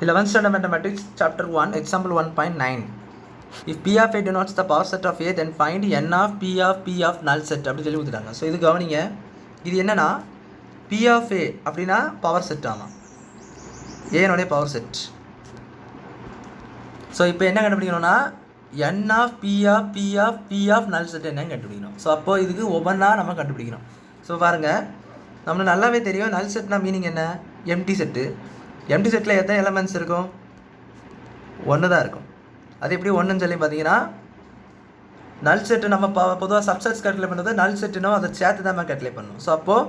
11th standard mathematics chapter 1 example 1.9. If P of A denotes the power set of A, then find N of P of null set அப்படி சொல்லி கொடுத்துட்டாங்க. So இது கவனிங்க, இது என்னன்னா P of A அப்படின்னா power set. ஆமாம், ஏனுடைய power set. So இப்போ என்ன கண்டுபிடிக்கணும்னா N of P of null set என்னன்னு கண்டுபிடிக்கணும். ஸோ அப்போது இதுக்கு ஒவ்வொன்றா நம்ம கண்டுபிடிக்கணும். ஸோ பாருங்கள், நம்மளுக்கு நல்லாவே தெரியும் நல் செட்னா மீனிங் என்ன, எம்டி செட்டு. எம்டி செட்டில் எத்தனை எலமெண்ட்ஸ் இருக்கும், ஒன்று தான் இருக்கும். அது எப்படி ஒன்றுன்னு சொல்லி பார்த்தீங்கன்னா, நல் செட்டு நம்ம பொதுவாக சப்செட்ஸ் கேல்குலேட் பண்ணுறது நல் செட்டுனோ அதை சேர்த்து தான் நம்ம கேல்குலேட் பண்ணணும். ஸோ அப்போது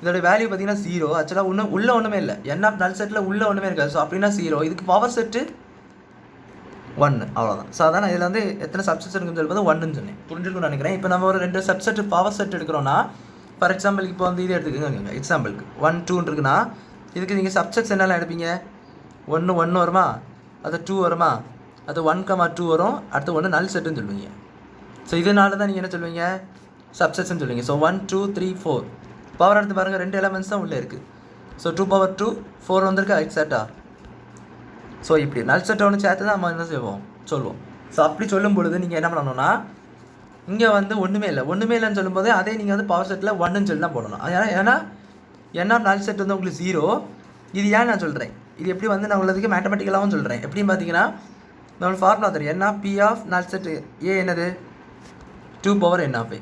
இதோட வேல்யூ பார்த்தீங்கன்னா 0. ஆக்சுவலாக உள்ளே ஒன்றுமே இல்லை, என்ன நல் செட்டில் உள்ளே ஒன்றுமே இருக்காது. ஸோ அப்படின்னா 0. இதுக்கு பவர் செட்டு 1, அவ்வளோதான். ஸோ அதான் இதில் வந்து எத்தனை சப்செட்ஸ் இருக்குன்னு சொல்லி பார்த்தா 1ன்னு சொன்னேன். புரிஞ்சுக்கணும்னு நினைக்கிறேன். இப்போ நம்ம ஒரு 2 சப்செட் பவர் செட் எடுக்கிறோன்னா, ஃபார் எக்ஸாம்பிள் இப்போ வந்து இது எடுத்துக்கோங்க. எக்ஸாம்பிளுக்கு 1, 2 இருக்குன்னா இதுக்கு நீங்கள் சப்செட்ஸ் என்னெல்லாம் எடுப்பீங்க, 1 வருமா, அது 2 வருமா, அது 1, 2 வரும், அடுத்து 1 நல் செட்டுன்னு சொல்லுவீங்க. ஸோ இதனால தான் நீங்கள் என்ன சொல்லுவீங்க, சப்செட்ஸ்ன்னு சொல்லுவீங்க. ஸோ 1, 2, 3, 4 பவர் எடுத்து பாருங்கள், 2 எலமெண்ட்ஸ் தான் உள்ளே இருக்குது. ஸோ 2 power 2 4 வந்திருக்கு எக்ஸாக்டா. ஸோ இப்படி நல் செட்டை ஒன்று சேர்த்து தான் நம்ம என்ன செய்வோம் சொல்லுவோம். ஸோ அப்படி சொல்லும் பொழுது நீங்கள் என்ன பண்ணணும்னா, இங்கே வந்து ஒன்றுமே இல்லைன்னு சொல்லும்போது அதே நீங்கள் வந்து பவர் செட்டில் 1ன்னு சொல்லி தான் போடணும். ஏன்னா என்ன நல் செட் வந்து உங்களுக்கு 0. இது ஏன் நான் சொல்கிறேன், இது எப்படி வந்து நான் உள்ளதுக்கு மேத்தமெட்டிக்கலாகவும் சொல்கிறேன். எப்படின்னு பார்த்தீங்கன்னா, நம்மளுக்கு ஃபார்முலா தெரியும். என்ன P of நல் செட் ஏ என்னது 2 power N of A.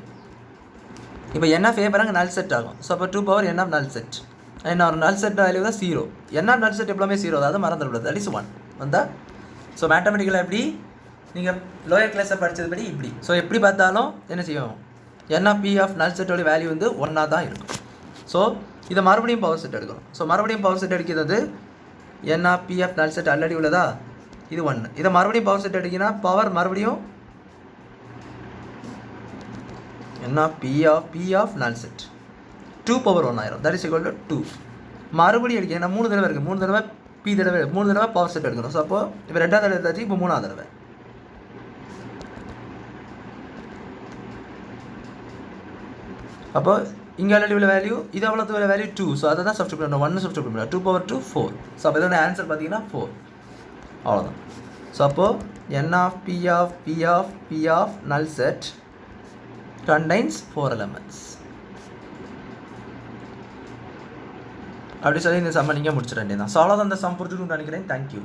இப்போ N of A பாருங்க நல் செட் ஆகும். ஸோ அப்போ 2 power N of நல் செட். என்ன ஒரு நல் செட் வேல்யூ தான் 0. N of நல் செட் எப்பவுமே 0, அதாவது மறந்துடக்கூடாது. தட் இஸ் 1 வந்தா. ஸோ மேத்தமெட்டிக்கலாக எப்படி நீங்கள் லோயர் கிளாஸை படித்ததுபடி இப்படி. ஸோ எப்படி பார்த்தாலும் என்ன செய்யும், N of P of நல் செட்டோட வேல்யூ வந்து 1ஆக தான் இருக்கும். ஸோ இதை மறுபடியும் பவர் செட் எடுக்கணும். ஸோ மறுபடியும் பவர் செட் எடுக்கிறது N of P of நல் செட் ஆல்ரெடி உள்ளதா, இது 1. இதை மறுபடியும் பவர் செட் எடுக்கினா பவர் மறுபடியும் N of P of நல் செட் 2 power 1 ஆயிரும். That is equal to 2. மறுபடியும் எடுக்க, ஏன்னா 3 தடவை இருக்குது, 3 தடவை P தடவை 3 தடவை பவர் செட் எடுக்கணும். ஸோ அப்போ இப்போ 2ஆவது தடவை எடுத்தாச்சு, இப்போ 3ஆவது தடவை. அப்போ இங்கே ஆல்ரெடி உள்ள வேல்யூ, இது அவ்வளோத்து உள்ள வேல்யூ 2. ஸோ அதை தான் சப்ஸ்டியூட் பண்ணணும், 1 சப்ஸ்டியூட் பண்ணணும். 2 power 2 4. ஸோ அப்போ இதோட ஆன்சர் பார்த்தீங்கன்னா 4, அவ்வளோதான். ஸோ அப்போது N of P of null set contains 4 elements. அப்படி சொல்லி இந்த சம்மை நீங்கள் முடிச்சிட வேண்டியதான். ஸோ அவ்வளோதான், இந்த சம் புரிஞ்சுக்கணும்னு நினைக்கிறேன். தேங்க்யூ.